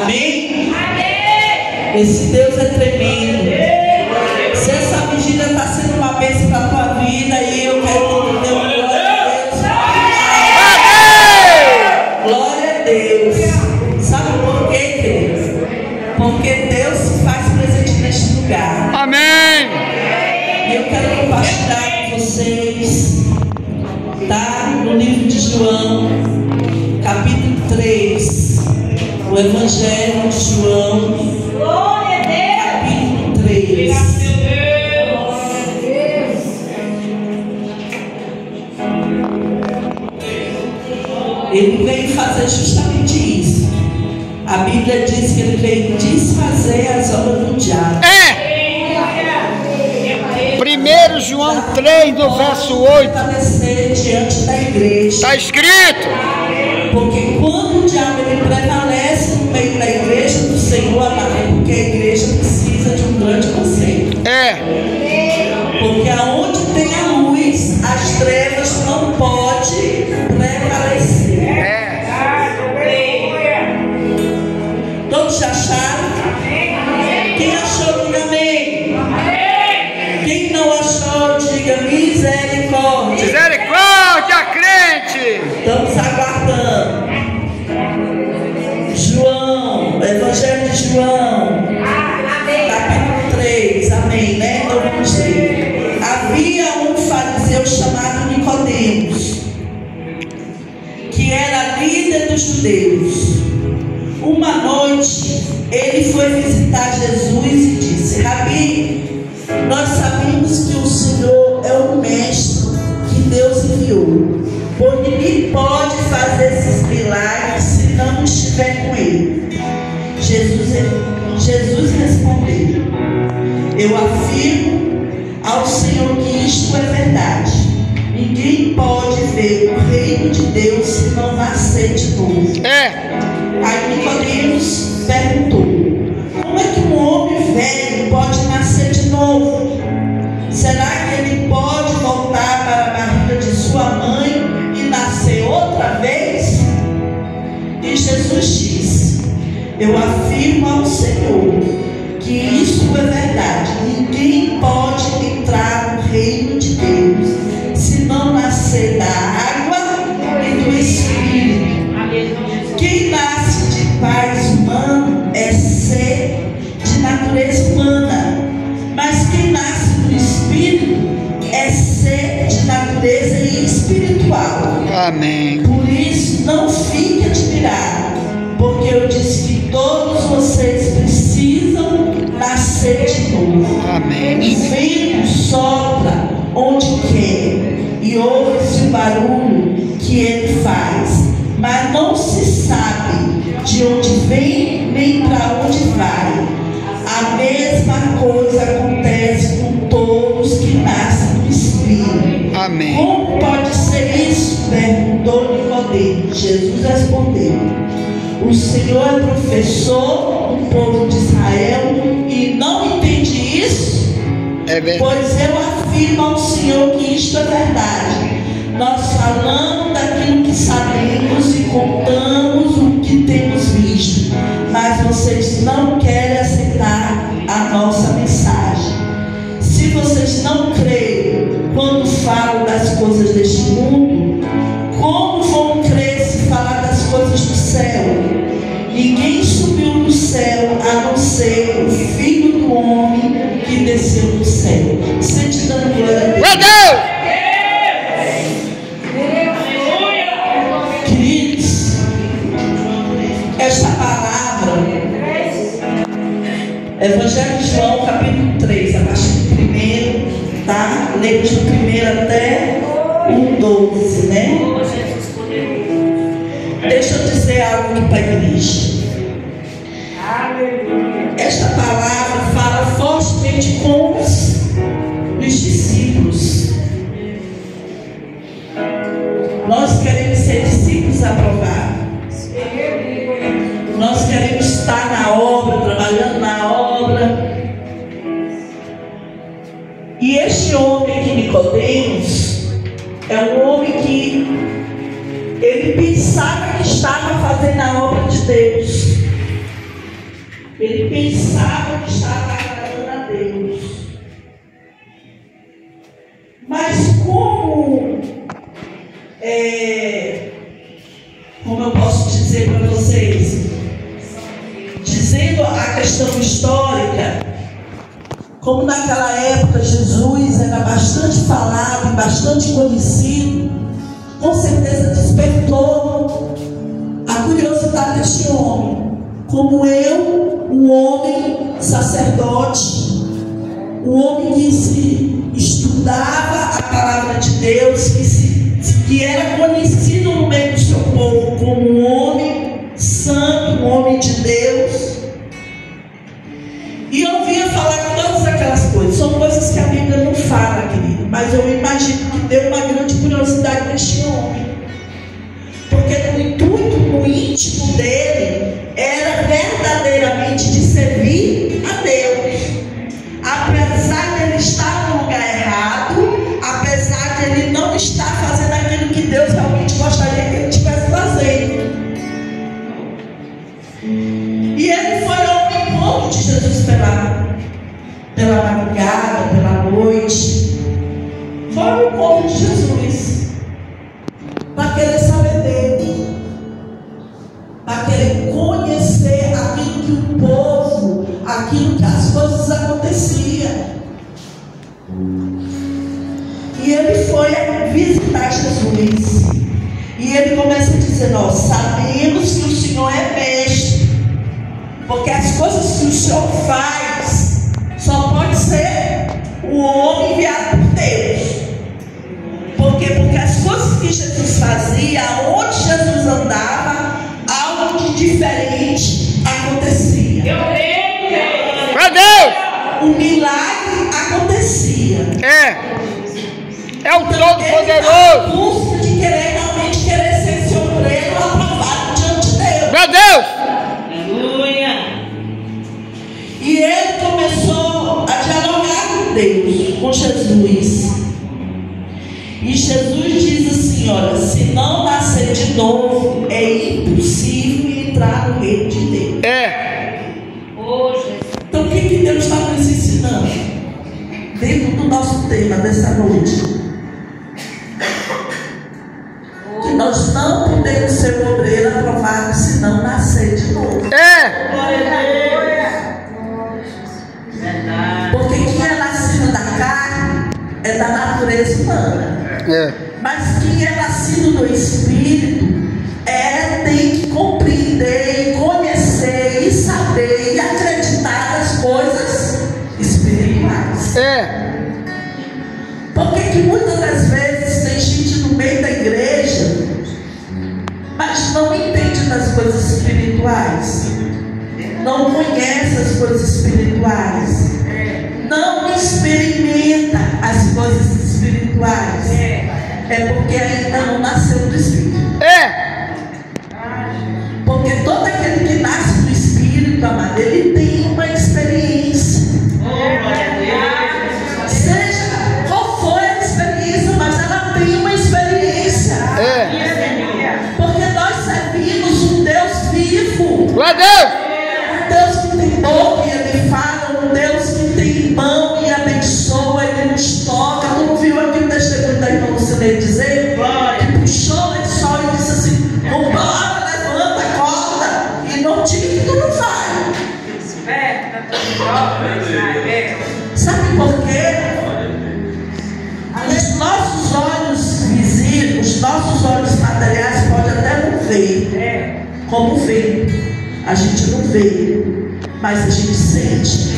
Amém? Amém. Esse Deus é tremendo. Se essa vigília está sendo uma bênção para a tua vida, e eu quero que tu dê uma glória a Deus. Glória a Deus. Sabe por quê, querido? Porque Deus se faz presente neste lugar. Amém. E eu quero compartilhar com vocês, tá? No livro de João, capítulo 3, o Evangelho de João, capítulo 3. Ele veio fazer justamente isso. A Bíblia diz que ele veio desfazer as obras do diabo. 1 João 3, no verso 8. Diante da igreja. Está escrito. Porque quando o diabo ele prevalece no meio da igreja do Senhor, é porque a igreja precisa de um grande conselho. Porque aonde tem a luz, as trevas não podem prevalecer. Todos acharam? Quem achou, diga amém. Quem não achou, diga misericórdia. Misericórdia, crente. Estamos aguardando. João, Evangelho de João, capítulo 3, amém, né? Então vamos ler. Havia um fariseu chamado Nicodemos, que era líder dos judeus. Uma noite, ele foi visitar Jesus e disse: Rabi, nós sabemos que o Senhor é o mestre que Deus enviou, pois ninguém pode fazer esses milagres se não estiver com ele. Jesus respondeu: eu afirmo ao Senhor que isto é verdade. Ninguém pode ver o reino de Deus se não nascer de novo. Aí Nicodemos perguntou: como é que um homem velho pode nascer de novo? Será que ele pode voltar para a barriga de sua mãe e nascer outra vez? E Jesus disse: eu afirmo ao Senhor que isso é verdade. Ninguém pode entrar no reino de Deus se não nascer da água e do Espírito. Quem nasce de pais humanos é ser de natureza humana, mas quem nasce do Espírito é ser de natureza espiritual. Amém. Por isso, não fique admirado, porque eu disse que todos vocês precisam nascer de novo. Amém. O vento sopra onde quer e ouve-se o barulho que ele faz, mas não se sabe de onde vem nem para onde vai. A mesma coisa acontece com todos que nascem do Espírito. Amém. Como pode ser isso? Perguntou Nicodemos. Jesus respondeu: o Senhor é professor do povo de Israel e não entende isso? Pois eu afirmo ao Senhor que isto é verdade. Nós falamos daquilo que sabemos e contamos o que temos visto, mas vocês não querem aceitar a nossa mensagem. Se vocês não creem quando falo das coisas deste mundo, como vão crer se falar das coisas do céu? Ninguém subiu do céu a não ser o Filho do Homem que desceu do céu. Sente dando glória a Deus. Queridos, esta palavra, Evangelho de João, capítulo 3, a partir do 1, tá? Lemos do 1 até o 12, né? Deixa eu dizer algo aqui para a igreja. Esta palavra fala fortemente com os discípulos. Nós queremos ser discípulos aprovados. Nós queremos estar na obra, trabalhando na obra. E este homem aqui, Nicodemos, é um homem que ele pensava que estava fazendo a obra de Deus. pensava que estava agradando a Deus. Mas como eu posso dizer para vocês, dizendo a questão histórica, como naquela época Jesus era bastante falado e bastante conhecido, com certeza despertou a curiosidade deste homem. Como eu, um homem sacerdote, um homem que se estudava a palavra de Deus, que era conhecido no meio do seu povo como um homem santo, um homem de Deus, e ouvia falar todas aquelas coisas. São coisas que a Bíblia não fala, querido, mas eu imagino que deu uma grande curiosidade neste homem, porque no intuito, no íntimo dele, era verdadeiramente de servir a Deus. Apesar de ele estar no lugar errado, apesar de ele não estar fazendo aquilo que Deus realmente gostaria que ele estivesse fazendo. E ele foi ao encontro de Jesus pela madrugada, pela noite. Foi ao encontro de Jesus para querer saber dele, para querer conhecer aquilo que o povo, aquilo que as coisas aconteciam. E ele foi visitar Jesus. E ele começa a dizer: nós sabemos que o Senhor é mestre, porque as coisas que o Senhor faz só pode ser o homem enviado por Deus. Por quê? Porque as coisas que Jesus fazia, onde Jesus andava, algo de diferente acontecia. Meu Deus! O milagre acontecia. É o Todo-Poderoso. Busca de realmente querer ser esse obreiro aprovado diante de Deus. Meu Deus! Aleluia! E ele começou a dialogar com Deus, com Jesus. E Jesus diz assim: olha, se não nascer de novo, é impossível entrar no reino de Deus. Então o que Deus está nos ensinando dentro do nosso tema dessa noite? Que nós não podemos ser um obreiro aprovado se não nascer de novo. Porque quem é nascido da carne é da natureza humana. Mas quem é nascido do Espírito tem que compreender, conhecer e saber e acreditar nas coisas espirituais. Porque que muitas das vezes tem gente no meio da igreja, mas não entende das coisas espirituais, não conhece as coisas espirituais, não experimenta as coisas espirituais. É porque ainda não nasceu do Espírito. Porque todo aquele que nasce do Espírito, amado, ele tem uma experiência. Seja qual for a experiência, mas ela tem uma experiência. Porque nós servimos um Deus vivo. Glória a Deus! Um Deus que tem boca e ele fala, um Deus que tem mão e abençoa, ele nos toca. Tu não viu aqui o testemunho da irmã Lucineide dizer? Que puxou o lençol e disse assim: vambora, levanta, acorda, e não diga que tu não vai. Sabe por quê? Os nossos olhos visíveis, os nossos olhos materiais podem até não ver, como vê. A gente não vê, mas a gente sente.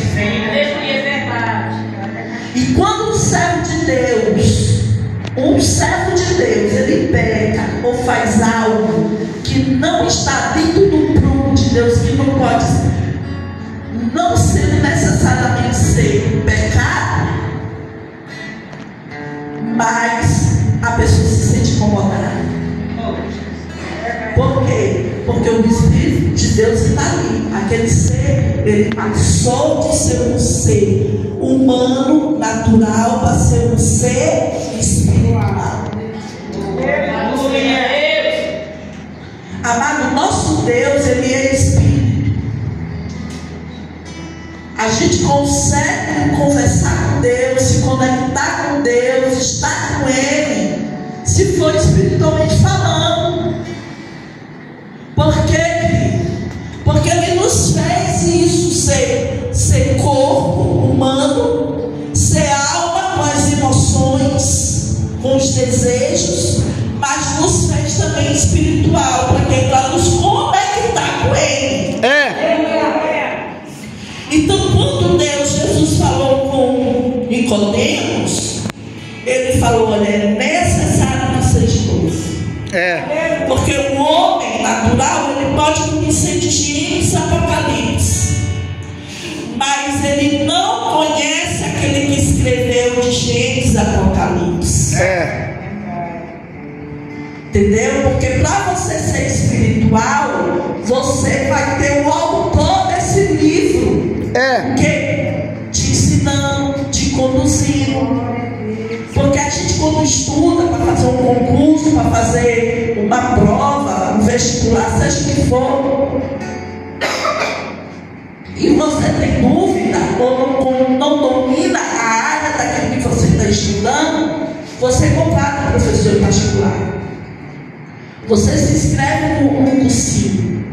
E quando um servo de Deus, ele peca ou faz algo que não está dentro do prumo de Deus, que não pode, não sendo necessariamente ser pecado, mas a pessoa se sente incomodada. Por quê? Porque o Espírito de Deus está ali. Aquele ser, ele passou de ser um ser humano, natural, para ser um ser espiritual. Amado, nosso Deus, ele é Espírito. gente consegue conversar com Deus, se conectar com Deus, estar com Ele, se for espiritualmente falando. Por quê? Porque Ele nos fez isso, ser corpo humano, ser alma com as emoções, com os desejos, mas nos fez também espiritual, para nos conectar com Ele. Então, quando Jesus falou com Nicodemos, Ele falou: olha, é necessário nascer de novo. Porque o homem natural, ele pode conhecer de Gênesis, Apocalipse, mas ele não conhece aquele que escreveu de Gênesis, Apocalipse. Entendeu? Porque para você ser espiritual, você vai ter o autor desse livro, te ensinando, te conduzindo. Porque a gente, quando estuda para fazer um concurso, para fazer uma prova, um vestibular, seja o que for, e você tem dúvida ou não domina a área daquilo que você está estudando, você contrata um professor particular. Você se inscreve no cursinho.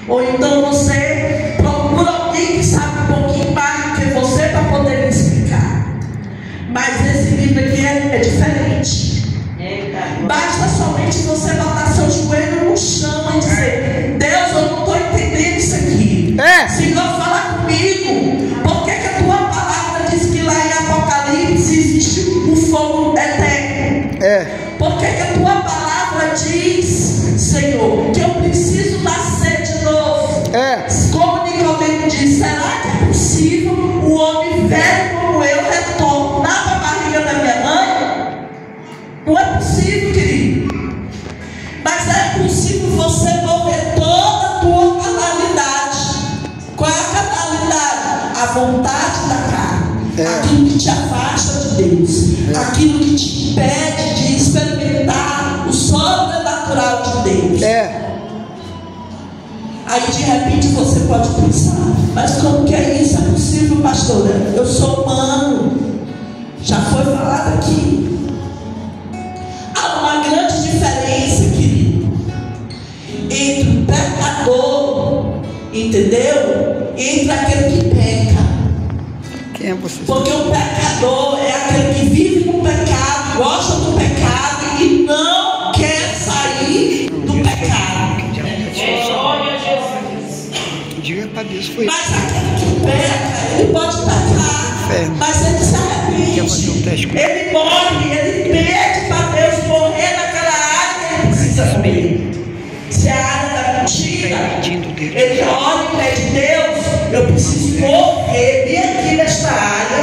Ou então você procura alguém que sabe um pouquinho mais do que você para poder lhe explicar. Mas esse livro aqui é diferente. Basta somente você botar seu joelho no chão e dizer: Deus, eu não estou entendendo isso aqui. Senhor, fala comigo. Por que a tua palavra diz que lá em Apocalipse existe um fogo eterno? Por que a tua palavra diz, Senhor, que eu preciso nascer de novo? Como Nicodemos diz: será que é possível o homem velho como eu retornar para a barriga da minha mãe? Não é possível, querido. Mas é possível você mover toda a tua carnalidade. Qual é a carnalidade? A vontade da carne. Aquilo que te afasta de Deus, aquilo que te impede de experimentar o sobrenatural de Deus. Aí de repente você pode pensar: mas como que é isso? É possível, pastora? Eu sou humano. Já foi falado aqui. Há uma grande diferença, querido, entre o pecador, entendeu? Entre aquele que peca. Porque o pecador é aquele que vive no pecado, gosta do pecado e não quer sair do pecado. Mas aquele que peca, ele pode pecar, mas ele se arrepende. Ele morre, ele pede para Deus morrer naquela área que ele precisa morrer. Se é a área da mentira, ele ora e pede: Deus, eu preciso morrer bem aqui nesta área,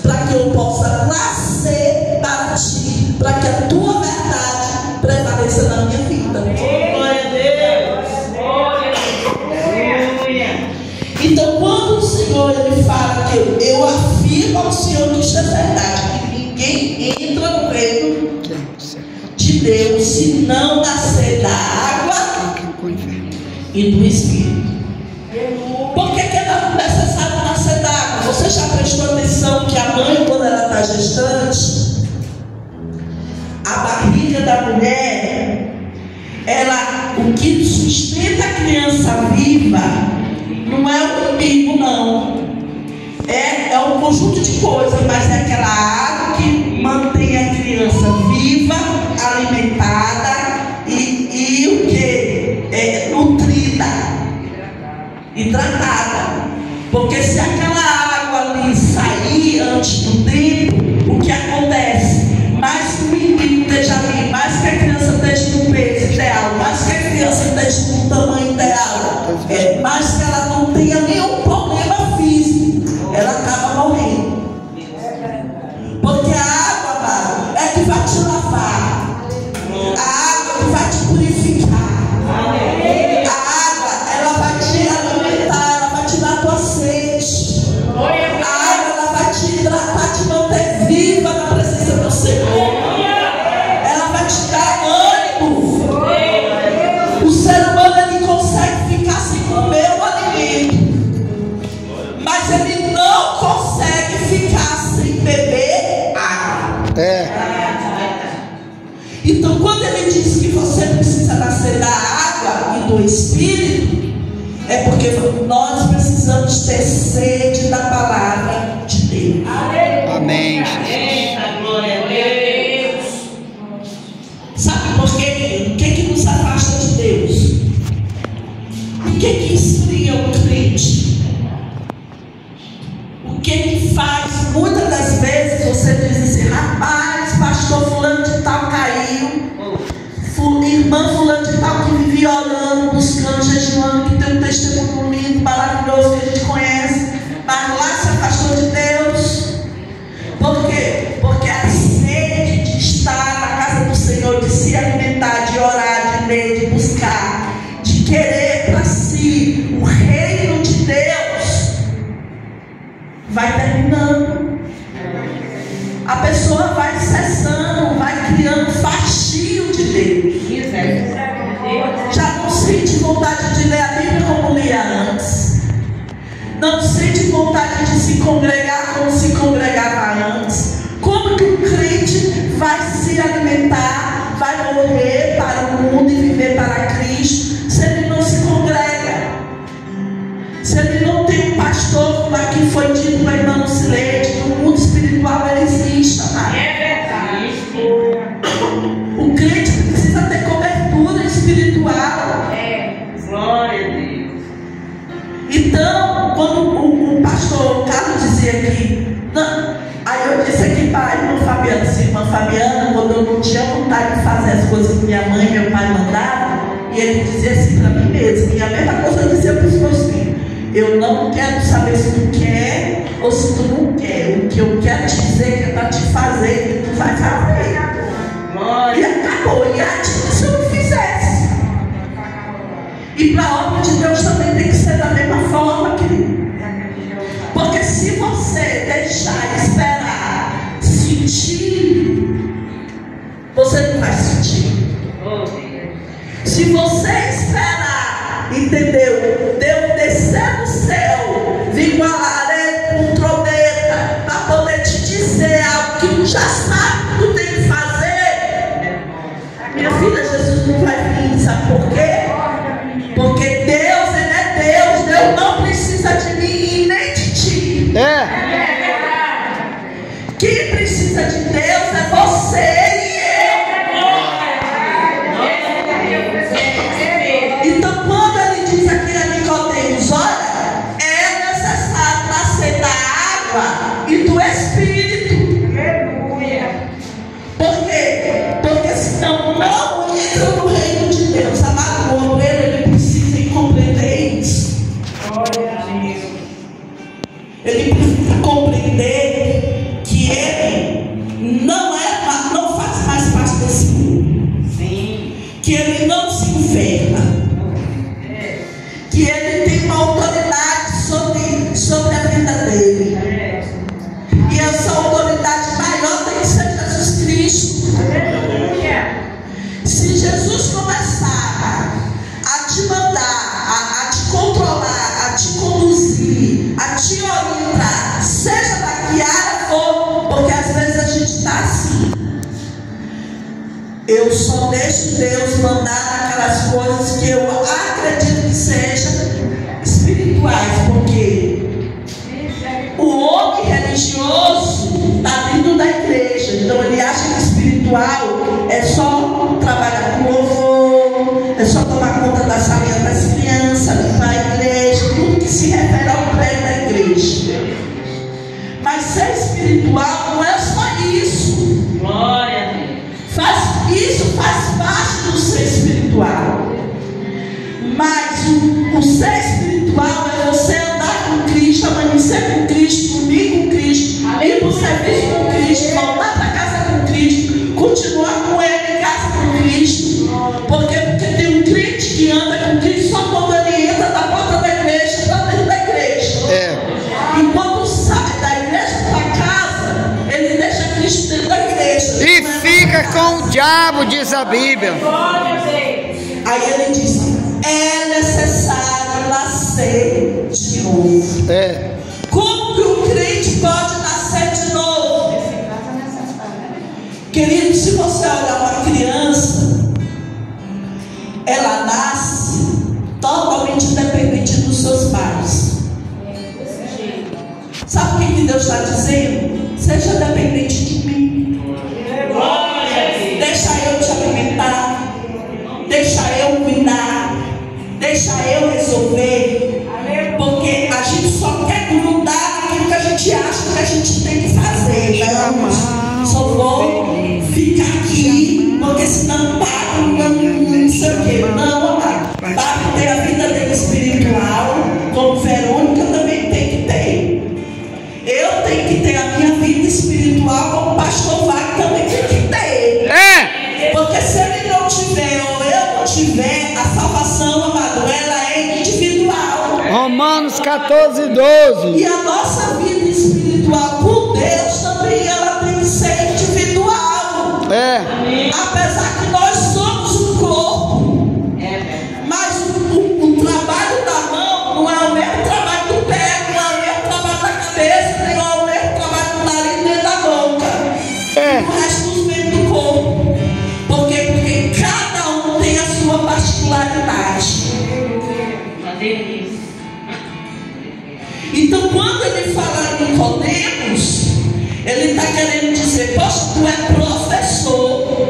para que eu possa nascer para ti, para que a tua verdade prevaleça na minha vida. Glória a Deus. Então, quando o Senhor ele fala que eu afirmo ao Senhor que isto é verdade, que ninguém entra no reino de Deus se não nascer da água e do Espírito. Por que é necessário nascer da água? Você já prestou atenção que a mãe, quando ela está gestante, a barriga da mulher, o que sustenta a criança viva não é o umbigo, não. É um conjunto de coisas, mas é aquela água que mantém a criança viva, alimentada e o que? Nutrida, hidratada. Porque se aquela água ali sair antes do tempo, o que acontece? Mais que o menino esteja ali, mais que a criança esteja no peso ideal, mais que a criança esteja no tamanho ideal, mais que ela não tenha nenhum problema físico, ela acaba morrendo. Porque a água, amado, é que vai te lavar, a água que vai te purificar, a água ela vai te alimentar, ela vai te dar tua sede, a água ela vai te hidratar, te manter viva na presença do Senhor, ela vai te dar ânimo. O ser humano ele consegue Espírito, é porque nós precisamos ter sede da palavra de Deus. Amém. Eita, glória a Deus. Sabe por quê? O que nos afasta de Deus? O que esfria o crente? O que faz? Muitas das vezes você diz assim: rapaz, pastor fulano de tal caiu, irmã fulano de tal que vivia orando, buscando, jejuando, que tem um testemunho lindo, maravilhoso que a gente conhece, mas lá se afastou de Deus. Por quê? Porque a sede de estar na casa do Senhor, de se alimentar, de orar, de ler, de buscar, de querer para si o reino de Deus, vai terminando. A pessoa vai cessando, vai criando fastio de Deus. Já não sente vontade de ler a Bíblia como lia antes. Não sente vontade de se congregar como se congregava antes. Como que um crente vai se alimentar, vai morrer para o mundo e viver para Cristo, se ele não se congrega? Se ele não tem um pastor, como aqui foi dito para irmã Lucilete, no mundo espiritual ele existe, amado. É verdade. O crente precisa ter cobertura espiritual. Glória a Deus. Então, quando o pastor Carlos dizia aqui, não, aí eu disse aqui para a irmã Fabiana, assim, irmã Fabiana, quando eu não tinha vontade de fazer as coisas que minha mãe e meu pai mandavam, e ele dizia assim para mim mesmo, e a mesma coisa eu dizia para os meus filhos: eu não quero saber se tu quer ou se tu não quer. O que eu quero te dizer que é para te fazer, que tu vai fazer. E acabou. E ativa se eu não fizesse. E para a obra de Deus também tem que ser da mesma forma, querido. Porque se você deixar esperar sentir, você não vai sentir. Se você esperar, entendeu? Deus descer do céu, vir com a lareira, com trombeta, para poder te dizer algo que tu já sabe que tu tem que fazer, minha filha, Jesus não vai vir. Sabe por quê? Porque Deus, Ele é Deus. Deus não precisa de mim e nem de ti. Quem precisa de Deus é você e eu. Então, quando ele diz aqui a Nicodemos: olha, é necessário nascer da água e do Espírito. Por quê? Porque senão não entra no reino de Deus. Amado, o obreiro, ele precisa compreender isso. Ele precisa compreender que ele não faz mais parte desse mundo. Que ele não se enferma. Que ele tem uma autoridade sobre a vida dele. E essa autoridade maior tem que ser Jesus Cristo. Se Jesus começar a te mandar, a te controlar, a te conduzir, a te orientar, seja da que área for, porque às vezes a gente está assim: eu só deixo Deus mandar aquelas coisas que eu acredito que sejam espirituais, porque o homem religioso está dentro da igreja, então ele acha que espiritual é só trabalhar com louvor, é só tomar conta da salinha das crianças, limpar a igreja, tudo que se refere ao prédio da igreja. Mas ser espiritual não é só isso. Glória a Deus. Isso faz parte do ser espiritual. Mas o ser espiritual é você andar com Cristo, amanhecer com Cristo, dormir com Cristo, ir para o serviço com Cristo, voltar para casa com Cristo, continuar com Ele em casa com Cristo. Porque tem um crente que anda com Cristo só quando ele entra da porta da igreja, está dentro da igreja. E quando sai da igreja para casa, ele deixa Cristo dentro da igreja. E fica com o diabo, diz a Bíblia. Aí ele diz: é necessário nascer de novo. Como que o crente pode nascer de novo? Querido, se você olhar uma criança, ela nasce totalmente dependente dos seus pais. Sabe o que Deus está dizendo? Seja dependente de mim. Deixa eu te alimentar. Deixa eu cuidar. Deixa eu resolver. Porque a gente só quer grudar naquilo que a gente acha que a gente tem que fazer. Não, só vou ficar aqui, porque senão não sei o quê. Não, para ter a vida dele espiritual, como Verônica também tem que ter. Eu tenho que ter a minha vida espiritual, como o pastor Wagner também tem que ter. Porque se ele não tiver, ou eu não tiver, a salvação, amado, ela é individual. Romanos 14:12. E a nossa vida espiritual com Deus também, ela tem que ser individual. Apesar que nós somos um corpo. Mas o trabalho da mão não é o mesmo trabalho do pé, não é o mesmo trabalho da cabeça, nem é o mesmo trabalho do nariz, nem da boca. O resto dos membros do corpo. Porque cada um tem a sua particularidade. Então, quando ele fala em Nicodemos, ele está querendo dizer: poxa, tu é professor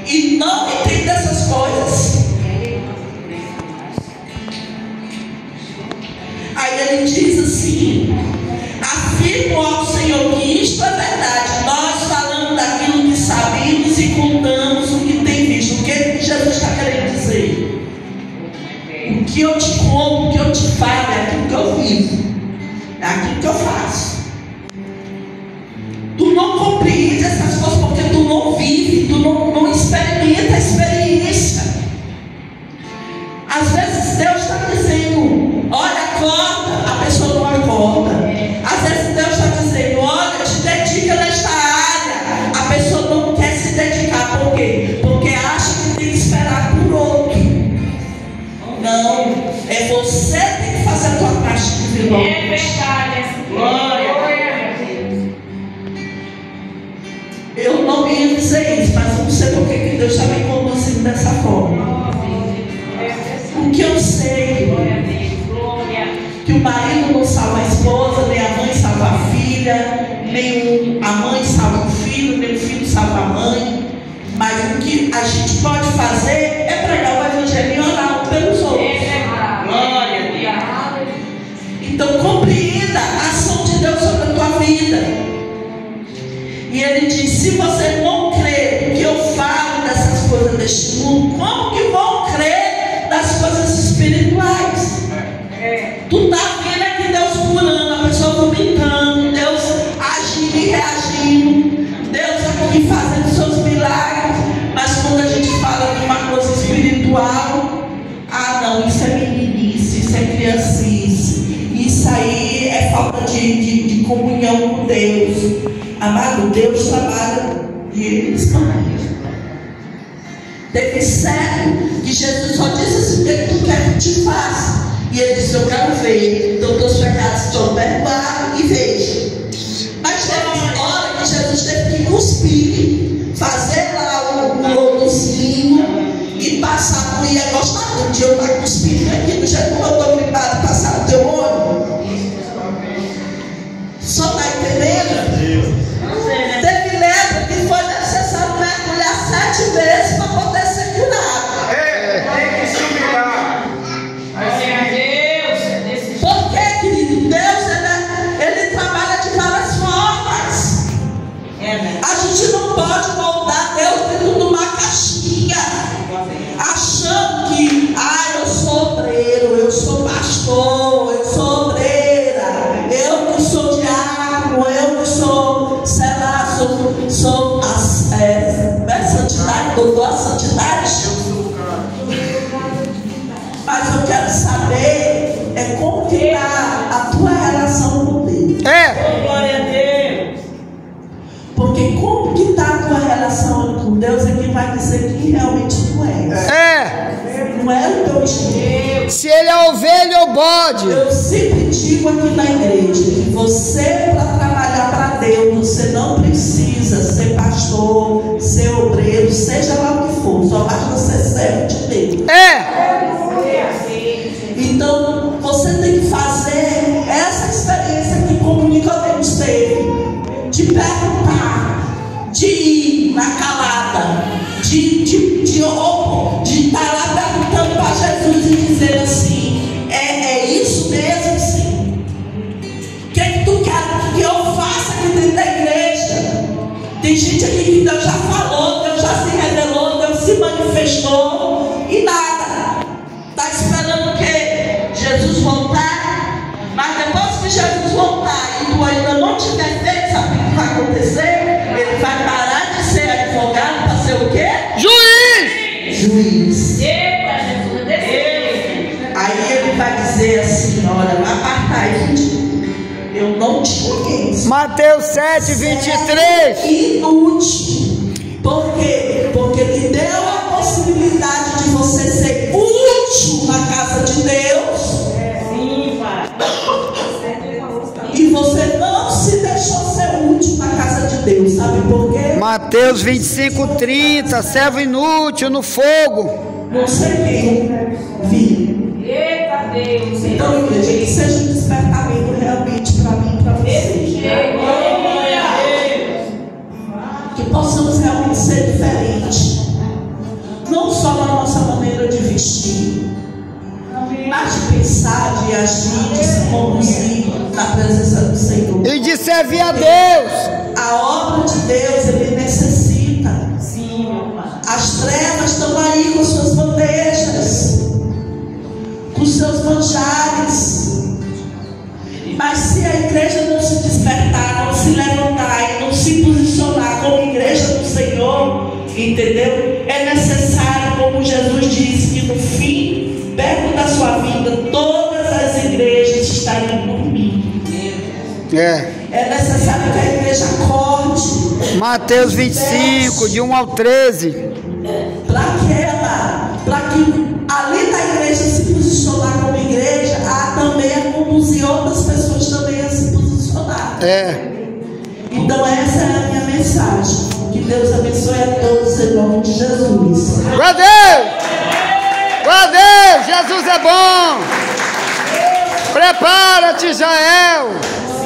e não entende essas coisas. Aí ele diz assim: afirmo ao Senhor que isto é verdade. Nós falamos daquilo que sabemos e contamos o que tem visto. O que Jesus está querendo dizer? O que eu te conto, o que eu te falo, é aquilo que eu vivo, é aquilo que eu faço. Tu não compreende essas coisas porque tu não vive, tu não experimenta a experiência. Às vezes Deus está dizendo: olha, acorda, a pessoa não acorda. Às vezes Deus está dizendo: olha, te dedica nesta área, a pessoa não quer se dedicar. Por quê? Porque acha que tem que esperar por outro. Não, é você que tem que fazer a tua parte individual. É verdade. Glória a Deus. Eu não ia dizer isso, mas eu não sei porque que Deus está me conduzindo dessa forma. O que eu sei, que o marido não salva a esposa, nem a mãe salva a filha, nem a mãe salva o filho, nem o filho salva a mãe. Mas o que a gente pode fazer é pregar o evangelho e orar um pelos outros. Glória a Deus. Então compreenda a ação de Deus sobre a tua vida. E ele diz: se você não crê que eu falo dessas coisas deste mundo, como que vão crer das coisas espirituais? Tu está vendo aqui Deus curando, a pessoa vomitando, Deus agindo e reagindo, Deus aqui fazendo seus milagres. Mas quando a gente fala de uma coisa espiritual, ah não, isso é meninice, isso é criancice, isso aí é falta de comunhão com Deus. Amado, Deus trabalha e Ele responde. Teve sério que Jesus só disse assim: o que tu quer que te faça? E ele disse: eu quero ver, então teus pecados estão perdoados e veja. Mas teve hora que Jesus teve que cuspir, fazer lá um lodozinho e passar. Não ia gostar de eu estar cuspindo aqui, do jeito como eu estou gripado, passar no teu olho. Só está entendendo? Teve lepra que foi necessário mergulhar 7 vezes para poder ser curado. Tem que se humilhar. Porque, querido, Deus ele trabalha de várias formas. A gente não pode moldar Deus dentro de uma caixinha, achando que eu sou obreiro, eu sou pastor, eu sou obreira, eu que sou diácono, eu que sou, sei lá, sou a santidade, doutor a santidade. Mas eu quero saber como que está a tua relação com Deus. Glória a Deus. Porque como que está a tua relação com Deus é quem vai dizer quem realmente tu és. Não é o teu estilo. Se ele é ovelha ou bode. Eu sempre digo aqui na igreja que você, para trabalhar para Deus, você não precisa ser pastor, ser obreiro, seja lá o que for. Só basta você ser servo de Deus. de perguntar, de ir na calada, de estar lá perguntando para Jesus e dizer assim: é isso mesmo, sim? O que é que tu quer que eu faça aqui dentro da igreja? Tem gente aqui que Deus já falou, Deus já se revelou, Deus se manifestou e nada. Está esperando o quê? Jesus voltar? Mas depois que Jesus voltar e tu ainda não tiver feito, sabe o que vai acontecer? Ele vai parar de ser advogado para ser o quê? Juiz! Juiz. Eita, Jesus, Deus. Aí ele vai dizer assim: olha, apartai de mim. Eu não te conheço. Mateus 7, 23. Inútil. Por quê? Porque lhe deu a possibilidade de você ser útil na casa de Deus. Sim, pai. E você não se deixou ser útil na casa de Deus. Sabe por quê? Mateus 25, 30. Servo inútil no fogo. Não sei quem viu. Eita, Deus. Então, igreja, que seja um despertamento realmente para mim e para você. Que possamos realmente ser diferentes. Não só na nossa maneira de vestir, mas de pensar, de agir, de se conduzir na presença do Senhor. E de servir a Deus. A obra de Deus, Ele necessita. Sim, meu pai. As trevas estão aí com suas bandejas, com seus manjares. Mas se a igreja não se despertar, não se levantar e não se posicionar como igreja do Senhor, entendeu? É necessário, como Jesus disse, que no fim, perto da sua vida, todas as igrejas estariam dormindo. É necessário que a igreja acorde. Mateus 25, de 1 ao 13. Para que além da igreja se posicionar como igreja, há também a conduzir outras pessoas também a se posicionar. Então essa é a minha mensagem. Que Deus abençoe a todos em nome de Jesus. Glória a Deus! Glória a Deus! Jesus é bom! Prepara-te, Israel!